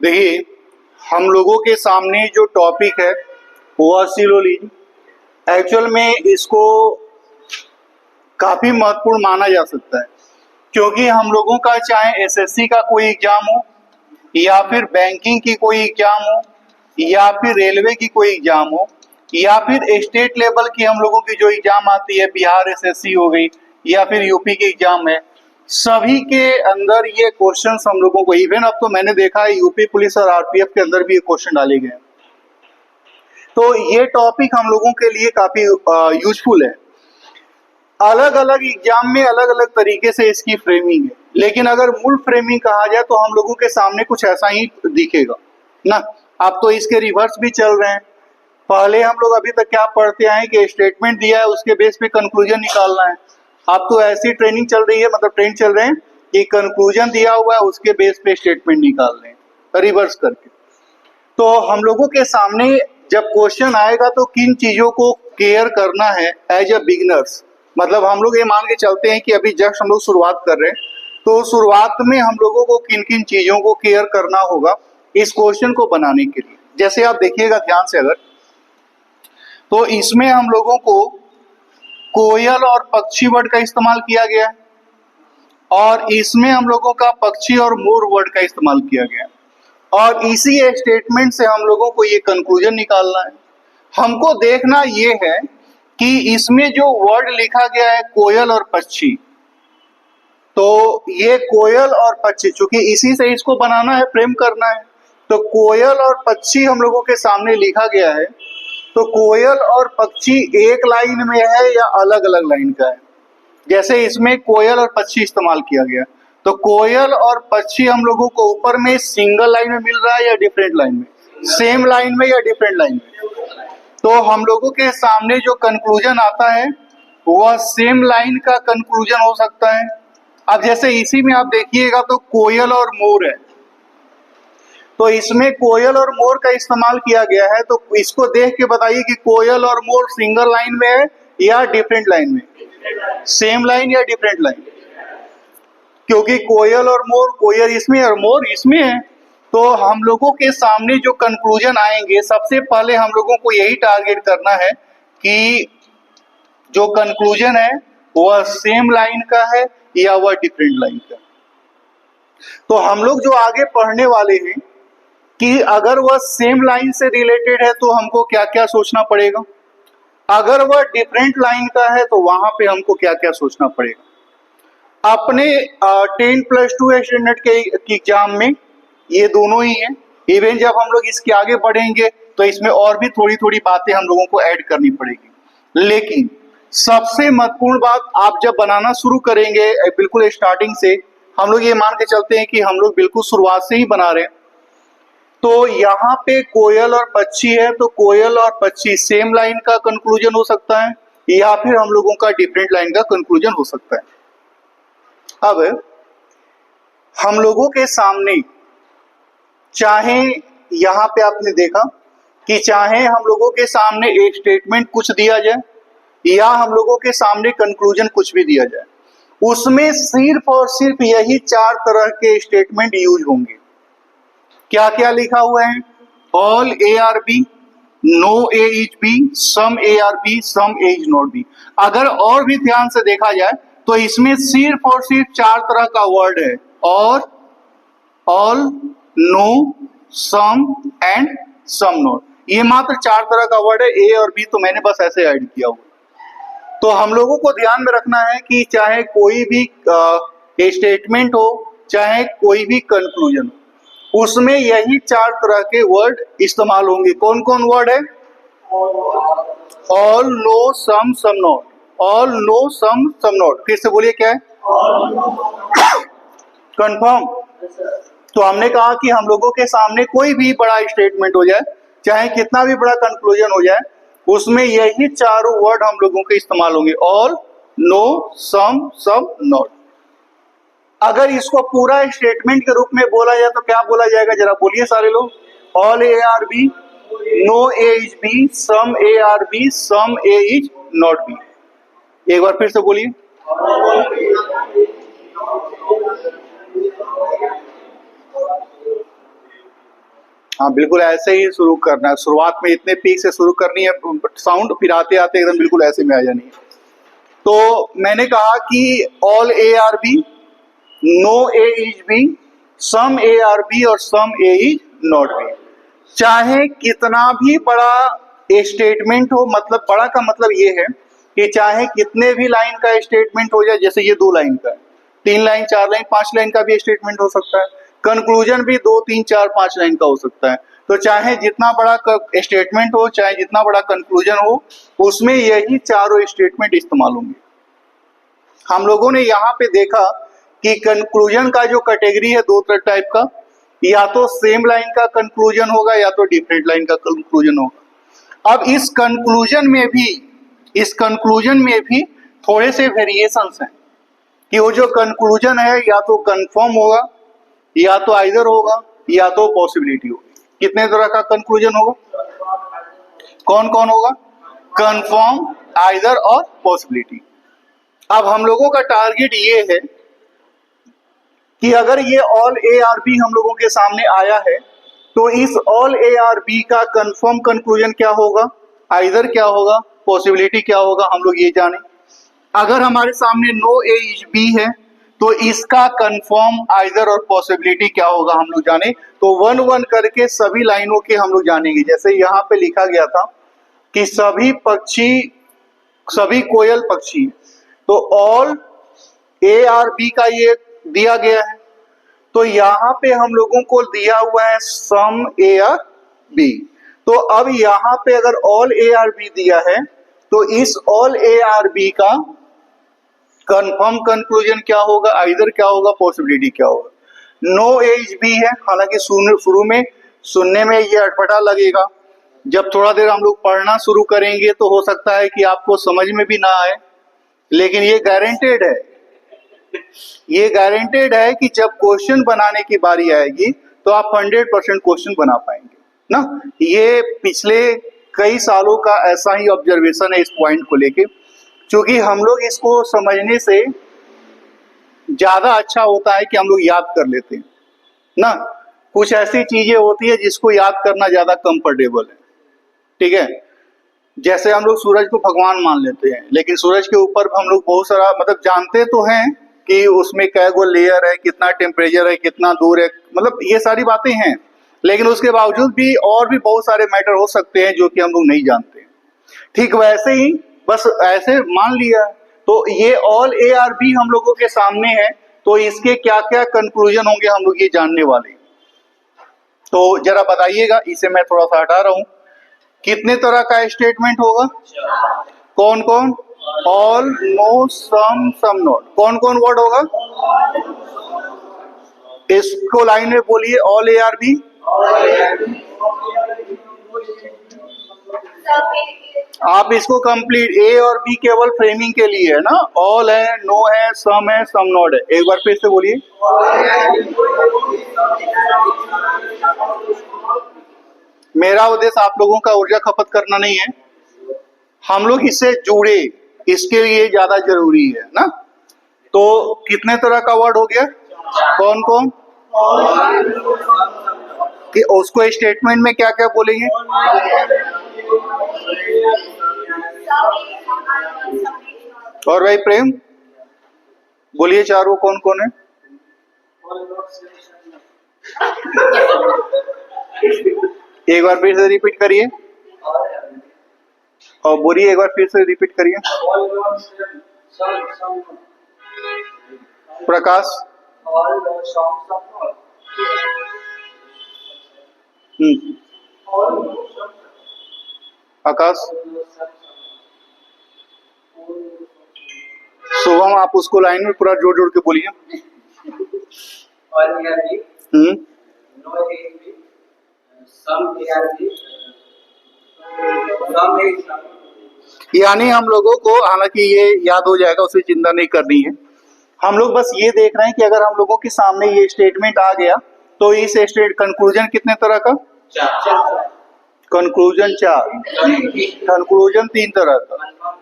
देखिए, हम लोगों के सामने जो टॉपिक है वो सिलोलिन, एक्चुअल में इसको काफ़ी महत्वपूर्ण माना जा सकता है, क्योंकि हम लोगों का चाहे एसएससी का कोई एग्ज़ाम हो या फिर बैंकिंग की कोई एग्ज़ाम हो या फिर रेलवे की कोई एग्ज़ाम हो या फिर स्टेट लेवल की हम लोगों की जो एग्ज़ाम आती है, बिहार एसएससी हो गई या फिर यूपी की एग्ज़ाम है, सभी के अंदर ये क्वेश्चंस हम लोगों को, इवन अब तो मैंने देखा है यूपी पुलिस और आरपीएफ के अंदर भी ये क्वेश्चन डाले गए हैं। तो ये टॉपिक हम लोगों के लिए काफ़ी यूजफुल है। अलग अलग एग्जाम में अलग अलग तरीके से इसकी फ्रेमिंग है, लेकिन अगर मूल फ्रेमिंग कहा जाए तो हम लोगों के सामने कुछ ऐसा ही दिखेगा ना। अब तो इसके रिवर्स भी चल रहे हैं। पहले हम लोग अभी तक क्या पढ़ते आए कि स्टेटमेंट दिया है उसके बेस पे कंक्लूजन निकालना है। अब तो ऐसी ट्रेनिंग चल रही है, मतलब ट्रेंड चल रहे हैं कि कंक्लूजन दिया हुआ है उसके बेस पे स्टेटमेंट निकाल रहे हैं रिवर्स करके। तो हम लोगों के सामने जब क्वेश्चन आएगा तो किन चीजों को केयर करना है एज अ बिगिनर्स, मतलब हम लोग ये मान के चलते हैं कि अभी जस्ट हम लोग शुरुआत कर रहे हैं, तो शुरुआत में हम लोगों को किन किन चीजों को केयर करना होगा इस क्वेश्चन को बनाने के लिए। जैसे आप देखिएगा ध्यान से अगर, तो इसमें हम लोगों को कोयल और पक्षी वर्ड का इस्तेमाल किया गया है और इसमें हम लोगों का पक्षी और मोर वर्ड का इस्तेमाल किया गया है, और इसी स्टेटमेंट से हम लोगों को ये कंक्लूजन निकालना है। हमको देखना ये है कि इसमें जो वर्ड लिखा गया है कोयल और पक्षी, तो ये कोयल और पक्षी, चूंकि इसी से इसको बनाना है, फ्रेम करना है, तो कोयल और पक्षी हम लोगों के सामने लिखा गया है। तो कोयल और पक्षी एक लाइन में है या अलग अलग लाइन का है। जैसे इसमें कोयल और पक्षी इस्तेमाल किया गया, तो कोयल और पक्षी हम लोगों को ऊपर में सिंगल लाइन में मिल रहा है या डिफरेंट लाइन में, सेम लाइन में या डिफरेंट लाइन में। तो हम लोगों के सामने जो कंक्लूजन आता है वह सेम लाइन का कंक्लूजन हो सकता है। अब जैसे इसी में आप देखिएगा तो कोयल और मोर है, तो इसमें कोयल और मोर का इस्तेमाल किया गया है, तो इसको देख के बताइए कि कोयल और मोर सिंगल लाइन में है या डिफरेंट लाइन में, सेम लाइन या डिफरेंट लाइन, क्योंकि कोयल और मोर, कोयल इसमें और मोर इसमें है। तो हम लोगों के सामने जो कंक्लूजन आएंगे, सबसे पहले हम लोगों को यही टारगेट करना है कि जो कंक्लूजन है वह सेम लाइन का है या वह डिफरेंट लाइन का। तो हम लोग जो आगे पढ़ने वाले हैं कि अगर वह सेम लाइन से रिलेटेड है तो हमको क्या क्या सोचना पड़ेगा, अगर वह डिफरेंट लाइन का है तो वहां पे हमको क्या क्या सोचना पड़ेगा। अपने 10+2 स्टैंडर्ड के एग्जाम में ये दोनों ही है। इवन जब हम लोग इसके आगे बढ़ेंगे तो इसमें और भी थोड़ी थोड़ी बातें हम लोगों को ऐड करनी पड़ेगी, लेकिन सबसे महत्वपूर्ण बात, आप जब बनाना शुरू करेंगे बिल्कुल स्टार्टिंग से, हम लोग ये मान के चलते हैं कि हम लोग बिल्कुल शुरुआत से ही बना रहे हैं, तो यहाँ पे कोयल और पक्षी है, तो कोयल और पक्षी सेम लाइन का कंक्लूजन हो सकता है या फिर हम लोगों का डिफरेंट लाइन का कंक्लूजन हो सकता है। अब हम लोगों के सामने, चाहे यहाँ पे आपने देखा कि चाहे हम लोगों के सामने एक स्टेटमेंट कुछ दिया जाए या हम लोगों के सामने कंक्लूजन कुछ भी दिया जाए, उसमें सिर्फ और सिर्फ यही 4 तरह के स्टेटमेंट यूज होंगे। क्या क्या लिखा हुआ है? All A are B, no A is B, some A are B, some A is not B. अगर और भी ध्यान से देखा जाए तो इसमें सिर्फ और सिर्फ 4 तरह का वर्ड है, और, all, no, some and some not. ये मात्र 4 तरह का वर्ड है, ए और बी तो मैंने बस ऐसे ऐड किया हुआ। तो हम लोगों को ध्यान में रखना है कि चाहे कोई भी स्टेटमेंट हो, चाहे कोई भी कंक्लूजन हो, उसमें यही 4 तरह के वर्ड इस्तेमाल होंगे। कौन कौन वर्ड है? All, no, some, some not. All, no, some, some not. फिर से बोलिए, क्या है? कंफर्म? तो हमने कहा कि हम लोगों के सामने कोई भी बड़ा स्टेटमेंट हो जाए, चाहे कितना भी बड़ा कंक्लूजन हो जाए, उसमें यही 4 वर्ड हम लोगों के इस्तेमाल होंगे, all, no, some, some, not. अगर इसको पूरा स्टेटमेंट के रूप में बोला जाए तो क्या बोला जाएगा, जरा बोलिए सारे लोग। All A are B, no A is B, some A are B, some A is not B. एक बार फिर से बोलिए। हाँ बिल्कुल ऐसे ही शुरू करना है, शुरुआत में इतने पीक से शुरू करनी है साउंड, फिर आते आते एकदम बिल्कुल ऐसे में आ जानी है। तो मैंने कहा कि all A are B, no A is B, some A are B और some A is not B. चाहे कितना भी बड़ा स्टेटमेंट हो, मतलब बड़ा का मतलब ये है कि चाहे कितने भी लाइन का स्टेटमेंट हो जाए, जैसे ये 2 लाइन का, 3 लाइन, 4 लाइन, 5 लाइन का भी स्टेटमेंट हो सकता है, कंक्लूजन भी 2, 3, 4, 5 लाइन का हो सकता है। तो चाहे जितना बड़ा स्टेटमेंट हो, चाहे जितना बड़ा कंक्लूजन हो, उसमें यही चारों स्टेटमेंट इस्तेमाल होंगे। हम लोगों ने यहाँ पे देखा कि कंक्लूजन का जो कैटेगरी है 2 टाइप का, या तो सेम लाइन का कंक्लूजन होगा या तो डिफरेंट लाइन का कंक्लूजन होगा। अब इस कंक्लूजन में भी थोड़े से वेरिएशंस हैं कि वो जो कंक्लूजन है या तो कंफर्म होगा, या तो आइदर होगा, या तो पॉसिबिलिटी होगी। कितने तरह का कंक्लूजन होगा? कौन कौन होगा? कंफर्म, आइदर और पॉसिबिलिटी। अब हम लोगों का टारगेट ये है कि अगर ये ऑल ए आर बी हम लोगों के सामने आया है, तो इस ऑल ए आर बी का कंफर्म कंक्लूजन क्या होगा, आइदर क्या होगा, पॉसिबिलिटी क्या होगा, हम लोग ये जाने। अगर हमारे सामने नो ए इज बी है, तो इसका कंफर्म, आइदर और पॉसिबिलिटी क्या होगा, हम लोग जाने। तो 1-1 करके सभी लाइनों के हम लोग जानेंगे। जैसे यहाँ पे लिखा गया था कि सभी कोयल पक्षी, तो ऑल ए आर बी का ये दिया गया है। तो यहाँ पे हम लोगों को दिया हुआ है सम ए आर बी। तो अब यहाँ पे अगर ऑल ए आर बी दिया है, तो इस ऑल ए आर बी का कंफर्म कंक्लूजन क्या होगा, आइदर क्या होगा, पॉसिबिलिटी क्या होगा। नो ए इज बी है, हालांकि शुरू में सुनने में ये अटपटा लगेगा, जब थोड़ा देर हम लोग पढ़ना शुरू करेंगे तो हो सकता है कि आपको समझ में भी ना आए, लेकिन ये गारंटेड है, ये गारंटेड है कि जब क्वेश्चन बनाने की बारी आएगी तो आप 100% क्वेश्चन बना पाएंगे ना। ये पिछले कई सालों का ऐसा ही ऑब्जर्वेशन है इस पॉइंट को लेके, क्योंकि हम लोग इसको समझने से ज्यादा अच्छा होता है कि हम लोग याद कर लेते हैं ना। कुछ ऐसी चीजें होती है जिसको याद करना ज्यादा कंफर्टेबल है, ठीक है। जैसे हम लोग सूरज को भगवान मान लेते हैं, लेकिन सूरज के ऊपर हम लोग बहुत सारा मतलब जानते तो हैं कि उसमें कै गो लेयर है, कितना टेम्परेचर है, कितना दूर है, मतलब ये सारी बातें हैं, लेकिन उसके बावजूद भी और भी बहुत सारे मैटर हो सकते हैं जो कि हम लोग नहीं जानते। ठीक वैसे ही बस ऐसे मान लिया, तो ये ऑल ए आर बी हम लोगों के सामने है, तो इसके क्या क्या कंक्लूजन होंगे हम लोग ये जानने वाले। तो जरा बताइएगा, इसे मैं थोड़ा सा हटा रहा हूं, कितने तरह का स्टेटमेंट होगा, कौन कौन? All, no, some, some not. कौन कौन वर्ड होगा? इसको लाइन में बोलिए, ऑल ए आर बी। आप इसको कंप्लीट, ए और बी केवल फ्रेमिंग के लिए है ना, ऑल है, नो है, सम है, सम नॉट है। एक बार फिर से बोलिए। मेरा उद्देश्य आप लोगों का ऊर्जा खपत करना नहीं है, हम लोग इससे जुड़े, इसके लिए ज्यादा जरूरी है ना। तो कितने तरह का वर्ड हो गया, कौन कौन? कि उसको स्टेटमेंट में क्या क्या बोलेंगे? और भाई प्रेम बोलिए, चारों कौन कौन है? एक बार फिर से रिपीट करिए, और बोलिए एक बार फिर से रिपीट करिए। प्रकाश। आकाश। शुभम, आप उसको लाइन में पूरा जोड़ जोड़ के बोलिए। यानी हम लोगों को, हालांकि ये याद हो जाएगा, उसकी चिंता नहीं करनी है। हम लोग बस ये देख रहे हैं कि अगर हम लोगों के सामने ये स्टेटमेंट आ गया, तो इस कंक्लूजन कितने तरह का? कंक्लूजन 4, कंक्लूजन 3 तरह का,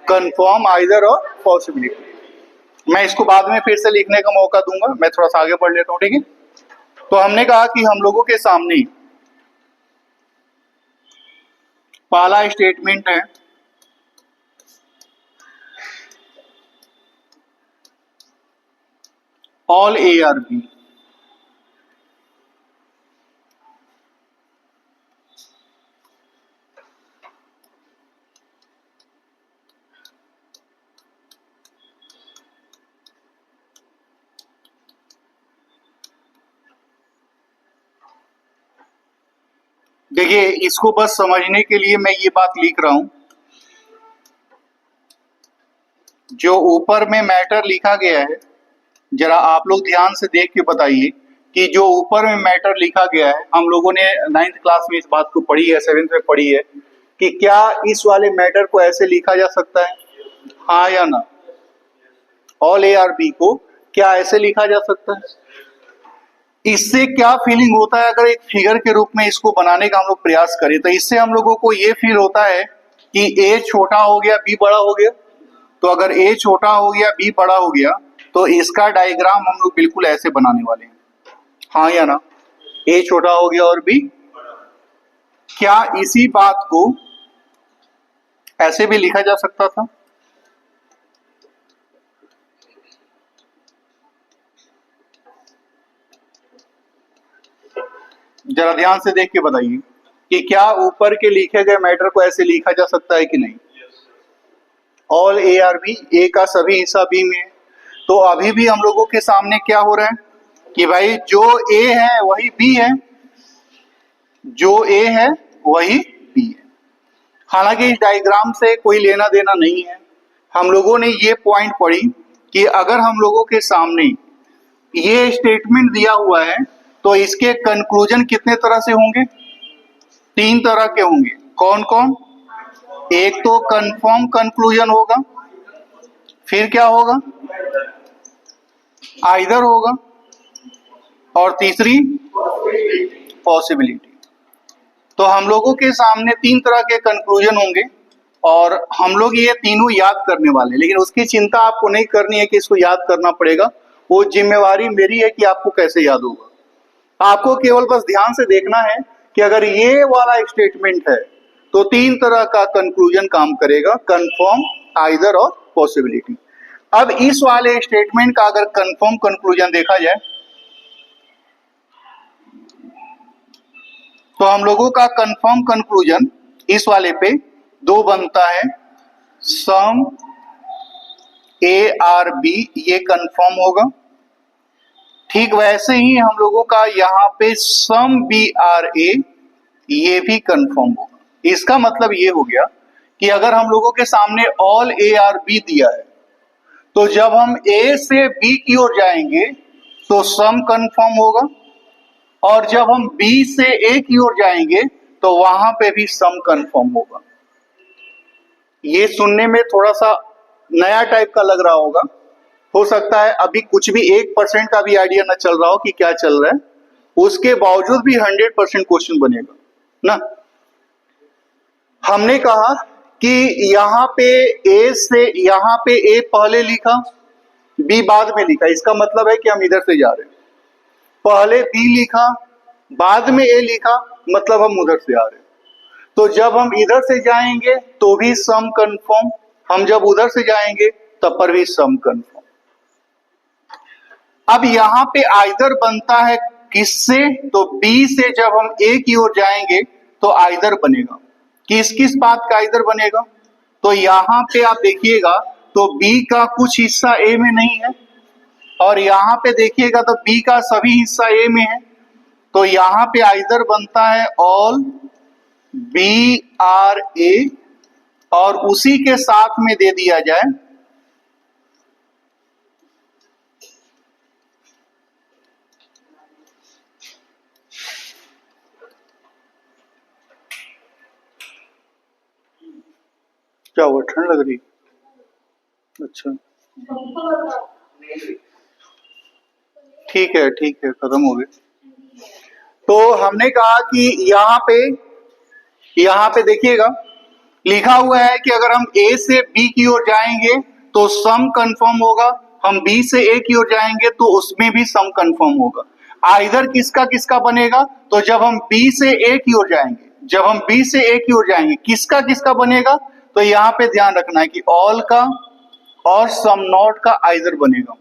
कंफर्म, आइदर और पॉसिबिलिटी। मैं इसको बाद में फिर से लिखने का मौका दूंगा, मैं थोड़ा सा आगे बढ़ लेता हूँ, ठीक है। तो हमने कहा कि हम लोगों के सामने पहला स्टेटमेंट है ऑल ए आर बी। देखिए, इसको बस समझने के लिए मैं ये बात लिख रहा हूं, जो ऊपर में मैटर लिखा गया है, जरा आप लोग ध्यान से देख के बताइए कि जो ऊपर में मैटर लिखा गया है, हम लोगों ने 9th क्लास में इस बात को पढ़ी है, 7th में पढ़ी है कि क्या इस वाले मैटर को ऐसे लिखा जा सकता है, हाँ या ना? ऑल ए आर बी को क्या ऐसे लिखा जा सकता है? इससे क्या फीलिंग होता है अगर एक फिगर के रूप में इसको बनाने का हम लोग प्रयास करें, तो इससे हम लोगों को ये फील होता है कि ए छोटा हो गया, बी बड़ा हो गया। तो अगर ए छोटा हो गया, बी बड़ा हो गया, तो इसका डायग्राम हम लोग बिल्कुल ऐसे बनाने वाले हैं, हाँ या ना? ए छोटा हो गया और बी, क्या इसी बात को ऐसे भी लिखा जा सकता था? जरा ध्यान से देख के बताइए कि क्या ऊपर के लिखे गए मैटर को ऐसे लिखा जा सकता है कि नहीं? ऑल ए आर बी, ए का सभी हिस्सा बी में है। तो अभी भी हम लोगों के सामने क्या हो रहा है कि भाई जो ए है वही बी है, जो ए है वही बी है। हालांकि इस डायग्राम से कोई लेना देना नहीं है। हम लोगों ने ये पॉइंट पढ़ी कि अगर हम लोगों के सामने ये स्टेटमेंट दिया हुआ है तो इसके कंक्लूजन कितने तरह से होंगे? 3 तरह के होंगे। कौन कौन? एक तो कंफर्म कंक्लूजन होगा, फिर क्या होगा? आइदर होगा, और तीसरी पॉसिबिलिटी। तो हम लोगों के सामने 3 तरह के कंक्लूजन होंगे और हम लोग ये तीनों याद करने वाले हैं। लेकिन उसकी चिंता आपको नहीं करनी है कि इसको याद करना पड़ेगा, वो जिम्मेवारी मेरी है कि आपको कैसे याद होगा। आपको केवल बस ध्यान से देखना है कि अगर ये वाला स्टेटमेंट है तो 3 तरह का कंक्लूजन काम करेगा, कंफर्म, आइदर और पॉसिबिलिटी। अब इस वाले स्टेटमेंट का अगर कंफर्म कंक्लूजन देखा जाए तो हम लोगों का कंफर्म कंक्लूजन इस वाले पे 2 बनता है। सम ए आर बी, ये कंफर्म होगा। ठीक वैसे ही हम लोगों का यहाँ पे सम बी आर ए, ये भी कंफर्म होगा। इसका मतलब ये हो गया कि अगर हम लोगों के सामने ऑल ए आर बी दिया है तो जब हम ए से बी की ओर जाएंगे तो सम कंफर्म होगा, और जब हम बी से ए की ओर जाएंगे तो वहां पे भी सम कंफर्म होगा। ये सुनने में थोड़ा सा नया टाइप का लग रहा होगा, हो सकता है अभी कुछ भी 1% का भी आइडिया न चल रहा हो कि क्या चल रहा है, उसके बावजूद भी 100% क्वेश्चन बनेगा ना। हमने कहा कि यहाँ पे ए से, यहाँ पे ए पहले लिखा, बी बाद में लिखा, इसका मतलब है कि हम इधर से जा रहे हैं। पहले बी लिखा, बाद में ए लिखा, मतलब हम उधर से आ रहे हैं। तो जब हम इधर से जाएंगे तो भी सम कंफर्म, हम जब उधर से जाएंगे तब पर भी सम कंफर्म। अब यहां पे आइदर बनता है किससे? तो बी से जब हम ए की ओर जाएंगे तो आइदर बनेगा। किस किस बात का आइदर बनेगा? तो यहां पे आप देखिएगा तो बी का कुछ हिस्सा ए में नहीं है, और यहां पे देखिएगा तो बी का सभी हिस्सा ए में है। तो यहां पे आइदर बनता है ऑल बी आर ए, और उसी के साथ में दे दिया जाए क्या हुआ, ठंड लग रही? अच्छा ठीक है, खत्म हो गए। तो हमने कहा कि यहाँ पे देखिएगा लिखा हुआ है कि अगर हम ए से बी की ओर जाएंगे तो सम कंफर्म होगा, हम बी से ए की ओर जाएंगे तो उसमें भी सम कंफर्म होगा। आइदर किसका किसका बनेगा? तो जब हम बी से ए की ओर जाएंगे जब हम बी से ए की ओर जाएंगे किसका किसका बनेगा, तो यहाँ पे ध्यान रखना है कि ऑल का और सम नॉट का आइदर बनेगा।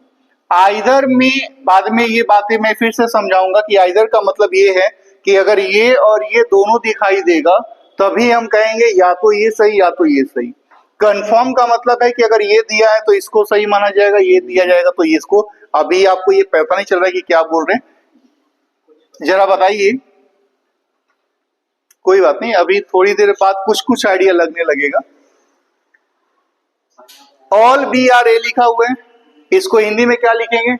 आइदर में बाद में ये बातें मैं फिर से समझाऊंगा कि आइदर का मतलब ये है कि अगर ये और ये दोनों दिखाई देगा तभी हम कहेंगे या तो ये सही या तो ये सही। कंफर्म का मतलब है कि अगर ये दिया है तो इसको सही माना जाएगा, ये दिया जाएगा तो ये इसको। अभी आपको ये पता नहीं चल रहा है कि क्या बोल रहे हैं, जरा बताइए। कोई बात नहीं, अभी थोड़ी देर बाद कुछ कुछ आइडिया लगने लगेगा। ऑल बी आर ए लिखा हुआ है, इसको हिंदी में क्या लिखेंगे,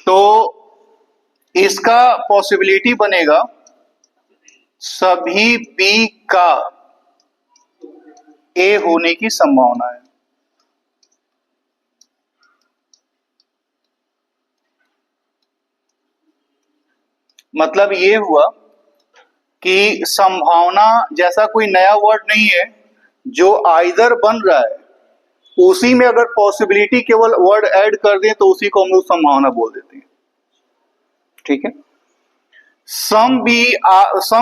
तो इसका पॉसिबिलिटी बनेगा सभी बी का ए होने की संभावना है। मतलब ये हुआ कि संभावना जैसा कोई नया वर्ड नहीं है, जो आइदर बन रहा है उसी में अगर पॉसिबिलिटी केवल वर्ड ऐड कर दें तो उसी को हम लोग संभावना बोल देते हैं। ठीक है, सम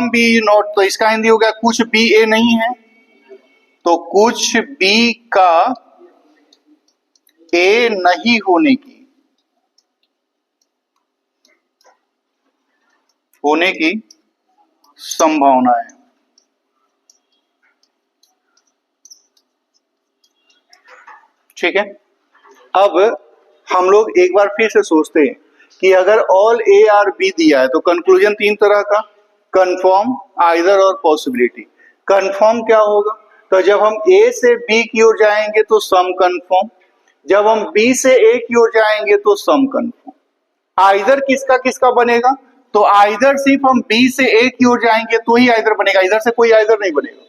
बी नॉट, तो इसका हिंदी हो गया कुछ बी ए नहीं है, तो कुछ बी का ए नहीं होने की संभावना है। ठीक है, अब हम लोग एक बार फिर से सोचते हैं कि अगर ऑल ए आर बी दिया है तो कंक्लूजन तीन तरह का, कंफर्म, आइदर और पॉसिबिलिटी। कंफर्म क्या होगा, तो जब हम ए से बी की ओर जाएंगे तो सम कंफर्म, जब हम बी से ए की ओर जाएंगे तो सम कंफर्म। आइदर किसका किसका बनेगा, तो आइदर सिर्फ हम बी से ए की ओर जाएंगे तो ही आइदर बनेगा, इधर से कोई आइदर नहीं बनेगा।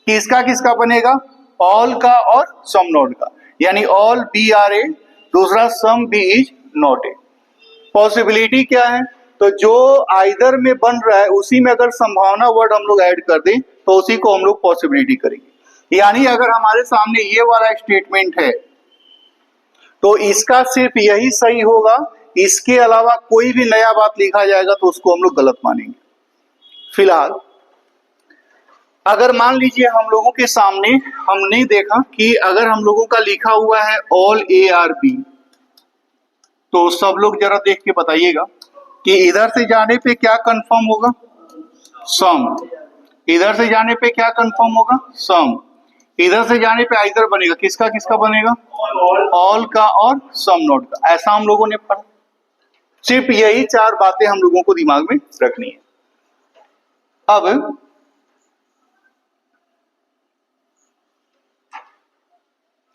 किसका किसका बनेगा, ऑल का और सम नॉट का, यानी ऑल बी आर ए, दूसरा some B is not A. Possibility क्या है, तो जो आइदर में बन रहा है उसी में अगर संभावना वर्ड हम लोग ऐड कर दें तो उसी को हम लोग पॉसिबिलिटी करेंगे। यानी अगर हमारे सामने ये वाला स्टेटमेंट है तो इसका सिर्फ यही सही होगा, इसके अलावा कोई भी नया बात लिखा जाएगा तो उसको हम लोग गलत मानेंगे। फिलहाल अगर मान लीजिए हम लोगों के सामने हमने देखा कि अगर हम लोगों का लिखा हुआ है ऑल ए आर बी, तो सब लोग जरा देख के बताइएगा कि इधर से जाने पे क्या कंफर्म होगा, सम, इधर से जाने पे क्या कंफर्म होगा, सम, इधर से जाने पे आइदर बनेगा, किसका किसका बनेगा, ऑल का और सम नॉट का। ऐसा हम लोगों ने पढ़ा। सिर्फ यही चार बातें हम लोगों को दिमाग में रखनी है। अब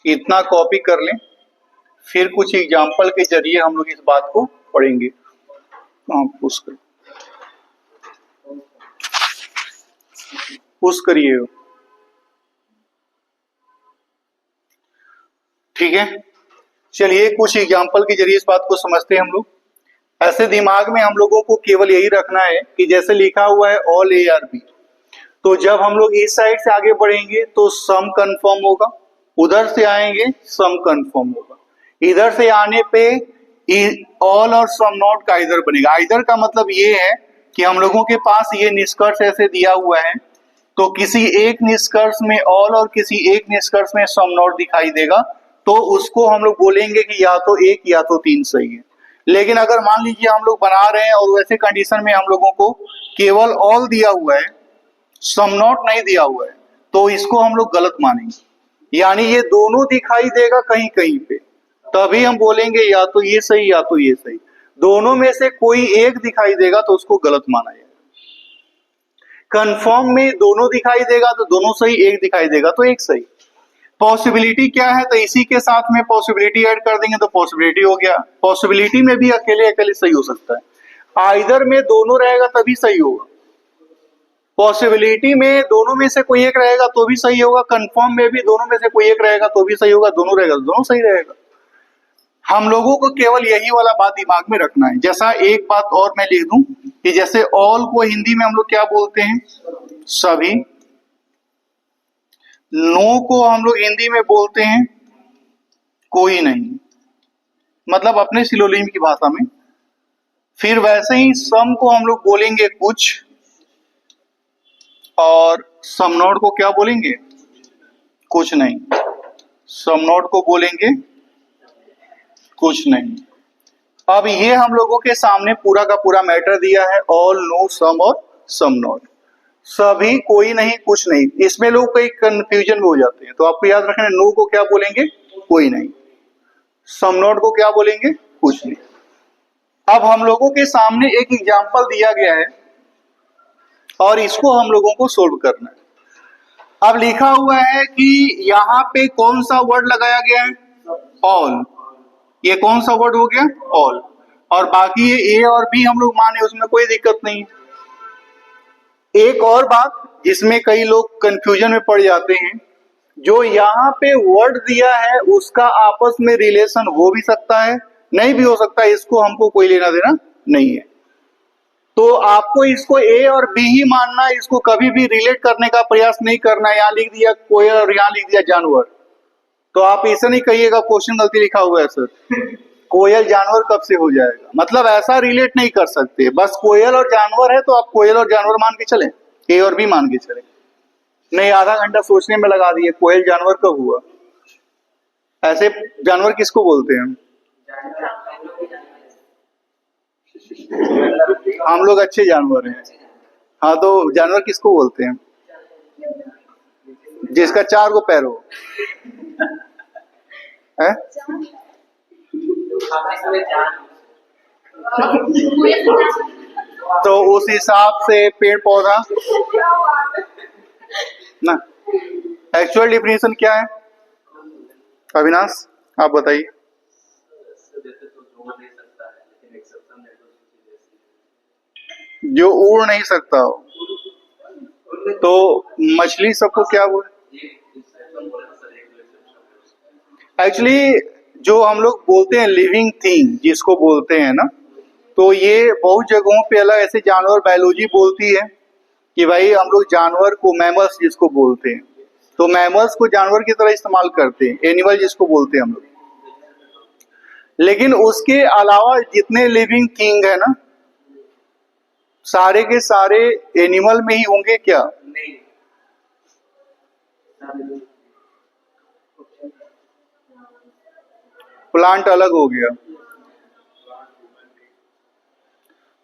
इतना कॉपी कर लें, फिर कुछ एग्जाम्पल के जरिए हम लोग इस बात को पढ़ेंगे। पुश करिए, ठीक है। चलिए कुछ एग्जाम्पल के जरिए इस बात को समझते हैं हम लोग। ऐसे दिमाग में हम लोगों को केवल यही रखना है कि जैसे लिखा हुआ है ऑल ए आर बी, तो जब हम लोग इस साइड से आगे बढ़ेंगे तो सम कंफर्म होगा, उधर से आएंगे सम कंफर्म होगा, इधर से आने पे ऑल और सम नॉट का आइदर बनेगा। आइदर का मतलब ये है कि हम लोगों के पास ये निष्कर्ष ऐसे दिया हुआ है तो किसी एक निष्कर्ष में ऑल और किसी एक निष्कर्ष में सम नॉट दिखाई देगा तो उसको हम लोग बोलेंगे कि या तो एक या तो तीन सही है। लेकिन अगर मान लीजिए हम लोग बना रहे हैं और वैसे कंडीशन में हम लोगों को केवल ऑल दिया हुआ है, सम नॉट नहीं दिया हुआ है, तो इसको हम लोग गलत मानेंगे। यानी ये दोनों दिखाई देगा कहीं कहीं पे, तभी हम बोलेंगे या तो ये सही या तो ये सही। दोनों में से कोई एक दिखाई देगा तो उसको गलत माना जाएगा। कंफर्म में दोनों दिखाई देगा तो दोनों सही, एक दिखाई देगा तो एक सही। पॉसिबिलिटी क्या है, तो इसी के साथ में पॉसिबिलिटी ऐड कर देंगे तो पॉसिबिलिटी हो गया। पॉसिबिलिटी में भी अकेले अकेले सही हो सकता है, आइदर में दोनों रहेगा तभी सही होगा। पॉसिबिलिटी में दोनों में से कोई एक रहेगा तो भी सही होगा, कंफर्म में भी दोनों में से कोई एक रहेगा तो भी सही होगा, दोनों रहेगा तो दोनों सही रहेगा। हम लोगों को केवल यही वाला बात दिमाग में रखना है। जैसा एक बात और मैं लिख दूं कि जैसे ऑल को हिंदी में हम लोग क्या बोलते हैं, सभी। नो को हम लोग हिंदी में बोलते हैं कोई नहीं, मतलब अपने सिलोनिम की भाषा में। फिर वैसे ही सम को हम लोग बोलेंगे कुछ, और सम नोड को क्या बोलेंगे? कुछ नहीं। सम नोड को बोलेंगे कुछ नहीं। अब ये हम लोगों के सामने पूरा का पूरा मैटर दिया है, ऑल, नो, सम और सम नोड। सभी, कोई नहीं, कुछ नहीं। इसमें लोग कई कंफ्यूजन में हो जाते हैं, तो आपको याद रखना है, नो को क्या बोलेंगे? कोई नहीं। सम नोड को क्या बोलेंगे? कुछ नहीं। अब हम लोगों के सामने एक एग्जांपल दिया गया है और इसको हम लोगों को सोल्व करना है। अब लिखा हुआ है कि यहाँ पे कौन सा वर्ड लगाया गया है? ऑल। ये कौन सा वर्ड हो गया? ऑल। और बाकी ये ए और बी हम लोग माने, उसमें कोई दिक्कत नहीं। एक और बात जिसमें कई लोग कंफ्यूजन में पड़ जाते हैं, जो यहाँ पे वर्ड दिया है उसका आपस में रिलेशन हो भी सकता है, नहीं भी हो सकता है, इसको हमको कोई लेना देना नहीं है। तो आपको इसको ए और बी ही मानना है, इसको कभी भी रिलेट करने का प्रयास नहीं करना है। यहाँ लिख दिया कोयल और यहाँ लिख दिया जानवर, तो आप ऐसा नहीं कहिएगा क्वेश्चन गलती लिखा हुआ है सर। कोयल जानवर कब से हो जाएगा? मतलब ऐसा रिलेट नहीं कर सकते। बस कोयल और जानवर है तो आप कोयल और जानवर मान के चलें, ए और बी मान के चलें। नहीं, आधा घंटा सोचने में लगा दिए कोयल जानवर कब हुआ। ऐसे जानवर किसको बोलते हैं? हम लोग अच्छे जानवर हैं। हाँ, तो जानवर किसको बोलते हैं? जिसका 4 गो पैर हो है? तो उस हिसाब से पेड़ पौधा ना। एक्चुअल डिफिनेशन क्या है अविनाश, आप बताइए। जो उड़ नहीं सकता हो, तो मछली सबको क्या बोले? एक्चुअली जो हम लोग बोलते हैं लिविंग थिंग जिसको बोलते हैं ना, तो ये बहुत जगहों पे अलग ऐसे जानवर बायोलॉजी बोलती है कि भाई हम लोग जानवर को मैमल्स जिसको बोलते हैं, तो मैमल्स को जानवर की तरह इस्तेमाल करते हैं, एनिमल जिसको बोलते हैं हम लोग। लेकिन उसके अलावा जितने लिविंग थिंग है ना, सारे के सारे एनिमल में ही होंगे क्या? नहीं। प्लांट अलग हो गया,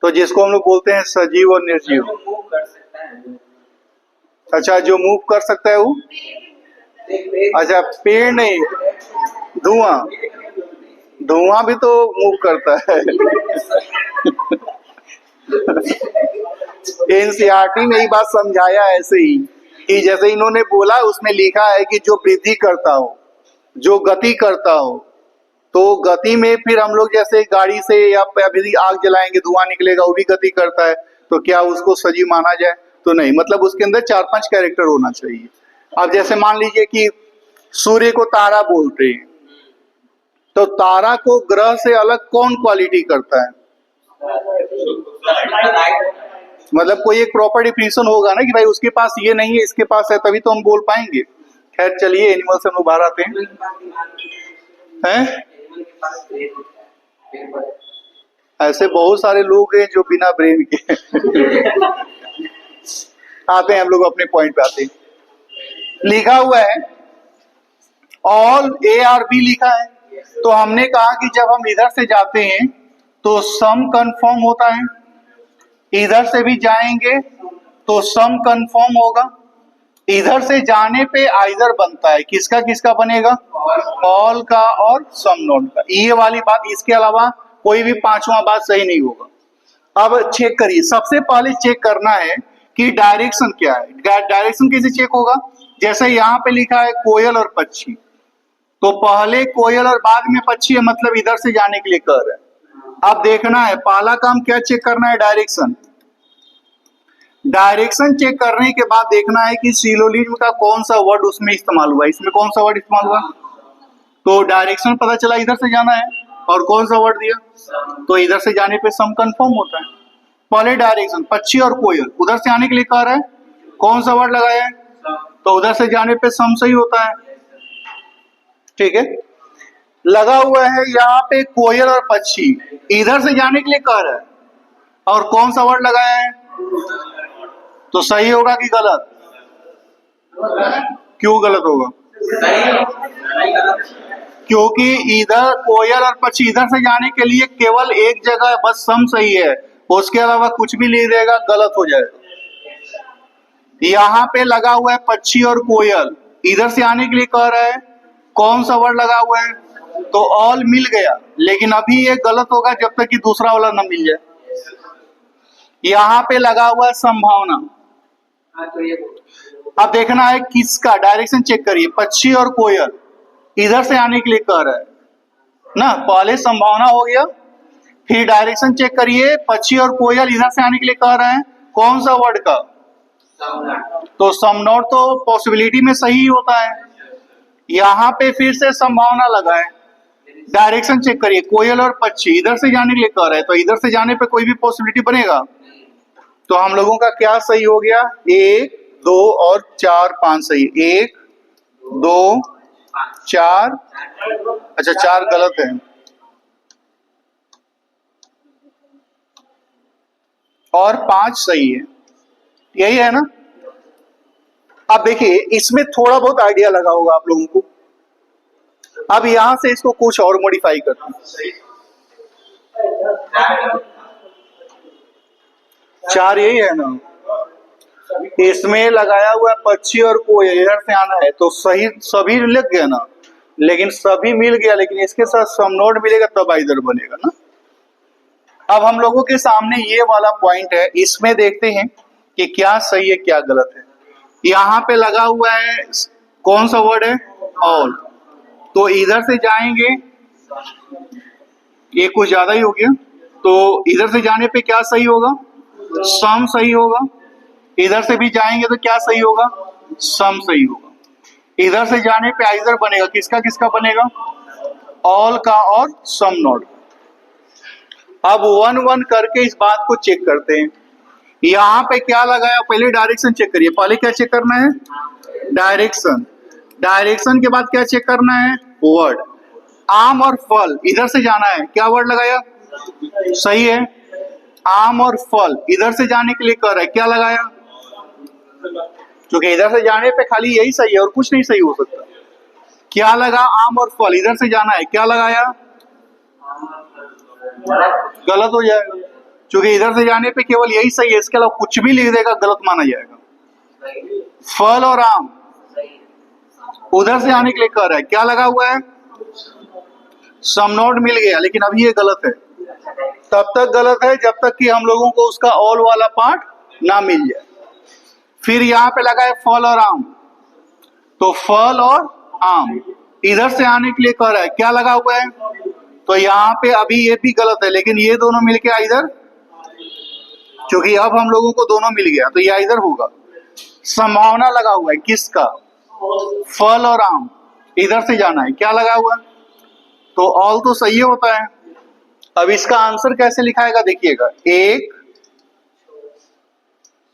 तो जिसको हम लोग बोलते हैं सजीव और निर्जीव। अच्छा, जो मूव कर सकता है वो? अच्छा, पेड़ नहीं, धुआं। धुआं भी तो मूव करता है। एनसीईआरटी में ही बात समझाया ऐसे ही कि जैसे इन्होंने बोला उसमें लिखा है कि जो वृद्धि करता हो, जो गति करता हो, तो गति में फिर हम लोग जैसे गाड़ी से या अभी आग जलाएंगे धुआं निकलेगा, वो भी गति करता है, तो क्या उसको सजीव माना जाए? तो नहीं। मतलब उसके अंदर 4-5 कैरेक्टर होना चाहिए। अब जैसे मान लीजिए कि सूर्य को तारा बोलते हैं, तो तारा को ग्रह से अलग कौन क्वालिटी करता है? मतलब कोई एक प्रॉपर डिफिनेशन होगा ना कि भाई उसके पास ये नहीं है, इसके पास है, तभी तो हम बोल पाएंगे। खैर चलिए, एनिमल से हम लोग बाहर आते हैं। ऐसे बहुत सारे लोग हैं जो बिना ब्रेन के आते हैं। हम लोग अपने पॉइंट पे आते हैं। लिखा हुआ है ऑल, ए आर बी लिखा है, तो हमने कहा कि जब हम इधर से जाते हैं तो सम कंफर्म होता है, इधर से भी जाएंगे तो सम कंफर्म होगा। इधर से जाने पे आइदर बनता है, किसका किसका बनेगा? ऑल का और सम नोड का। ये वाली बात, इसके अलावा कोई भी पांचवा बात सही नहीं होगा। अब चेक करिए, सबसे पहले चेक करना है कि डायरेक्शन क्या है। डायरेक्शन कैसे चेक होगा? जैसे यहाँ पे लिखा है कोयल और पक्षी, तो पहले कोयल और बाद में पक्षी है, मतलब इधर से जाने के लिए कह रहे हैं। अब देखना है पहला काम क्या चेक करना है? डायरेक्शन। डायरेक्शन चेक करने के बाद देखना है कि सिलोजिज्म का कौन सा वर्ड उसमें इस्तेमाल हुआ। इसमें कौन सा वर्ड इस्तेमाल हुआ? तो डायरेक्शन पता चला इधर से जाना है, और कौन सा वर्ड दिया? तो इधर से जाने पे सम कंफर्म होता है। पहले डायरेक्शन, पक्षी और कोयल उधर से आने के लिए कह रहा है, कौन सा वर्ड लगाया है? तो उधर से जाने पे सम सही होता है। ठीक है, लगा हुआ है यहाँ पे कोयल और पक्षी इधर से जाने के लिए कह रहा है, और कौन सा वर्ड लगाया है? तो सही होगा कि गलत? क्यों गलत होगा? क्योंकि इधर कोयल और पक्षी इधर से जाने के लिए केवल एक जगह बस सम सही है, उसके अलावा कुछ भी लिख देगा गलत हो जाएगा। यहाँ पे लगा हुआ है पक्षी और कोयल, इधर से आने के लिए कह रहा है, कौन सा वर्ड लगा हुआ है? तो ऑल मिल गया, लेकिन अभी ये गलत होगा जब तक कि दूसरा वाला ना मिल जाए। यहाँ पे लगा हुआ है संभावना। अब देखना है किसका, डायरेक्शन चेक करिए, पक्षी और कोयल इधर से आने के लिए कह रहा है ना, पहले संभावना हो गया, फिर डायरेक्शन चेक करिए, पक्षी और कोयल इधर से आने के लिए कह रहे हैं, कौन सा वर्ड का? तो सम नॉट तो पॉसिबिलिटी में सही होता है। यहाँ पे फिर से संभावना लगा है, डायरेक्शन चेक करिए, कोयल और पक्षी इधर से जाने के लिए कह रहे हैं, तो इधर से जाने पे कोई भी पॉसिबिलिटी बनेगा। तो हम लोगों का क्या सही हो गया? 1 2 और 4 5 सही। 1 2 4, अच्छा 4 गलत है, और 5 सही है, यही है ना। अब देखिए इसमें थोड़ा बहुत आइडिया लगा होगा आप लोगों को। अब यहां से इसको कुछ और मॉडिफाई करते हैं। 4 यही है ना, इसमें लगाया हुआ पक्षी और कोयल इधर से आना है, तो सही सभी लग गया ना, लेकिन सभी मिल गया, लेकिन इसके साथ सम नोट मिलेगा तब इधर बनेगा ना। अब हम लोगों के सामने ये वाला पॉइंट है, इसमें देखते हैं कि क्या सही है क्या गलत है। यहाँ पे लगा हुआ है कौन सा वर्ड है? ऑल। तो इधर से जाएंगे, ये कुछ ज्यादा ही हो गया, तो इधर से जाने पे क्या सही होगा? सम सही होगा। इधर से भी जाएंगे तो क्या सही होगा? सम सही होगा। इधर से जाने पे आइदर बनेगा, किसका किसका बनेगा? ऑल का और सम नॉट। अब 1 1 करके इस बात को चेक करते हैं। यहाँ पे क्या लगाया? पहले डायरेक्शन चेक करिए। पहले क्या चेक करना है? डायरेक्शन। डायरेक्शन के बाद क्या चेक करना है? वर्ड। आम और फल इधर से जाना है, क्या वर्ड लगाया? सही है। आम और फल इधर से जाने के लिए कर है, क्या लगाया? क्योंकि इधर से जाने पे खाली यही सही है और कुछ नहीं सही हो सकता। क्या लगा? आम और फल इधर से जाना है, क्या लगाया? गलत हो जाएगा, क्योंकि इधर से जाने पे केवल यही सही है, इसके अलावा कुछ भी लिख देगा गलत माना जाएगा। फल और आम उधर से आने के लिए कह रहा है, क्या लगा हुआ है? सम नोट मिल गया, लेकिन अभी ये गलत है। तब तक गलत है जब तक कि हम लोगों को उसका ऑल वाला पार्ट ना मिल जाए। फिर यहाँ पे लगा है फल और आम, तो फल और आम इधर से आने के लिए कह रहा है, क्या लगा हुआ है? तो यहाँ पे अभी ये भी गलत है, लेकिन ये दोनों मिलके इधर, क्योंकि अब हम लोगों को दोनों मिल गया तो ये इधर होगा। संभावना लगा हुआ है किसका? फल और आम इधर से जाना है, क्या लगा हुआ है? तो ऑल तो सही होता है। अब इसका आंसर कैसे लिखाएगा देखिएगा, 1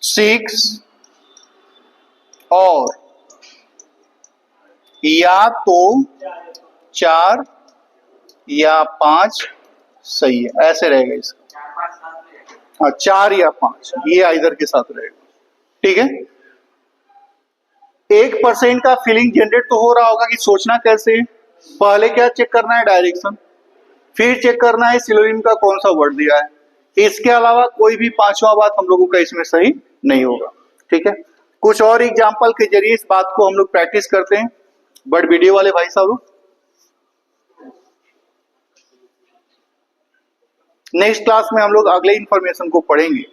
6 और या तो 4 या 5 सही है, ऐसे रहेगा इसका। हाँ 4 या 5 ये इधर के साथ रहेगा, ठीक है। 1% का फीलिंग जनरेट तो हो रहा होगा कि सोचना कैसे है। पहले क्या चेक करना है? डायरेक्शन। फिर चेक करना है सिनोनिम का कौन सा वर्ड दिया है। इसके अलावा कोई भी पांचवा बात हम लोगों का इसमें सही नहीं होगा, ठीक है। कुछ और एग्जाम्पल के जरिए इस बात को हम लोग प्रैक्टिस करते हैं। बट वीडियो वाले भाई साहब लोग नेक्स्ट क्लास में हम लोग अगले इंफॉर्मेशन को पढ़ेंगे।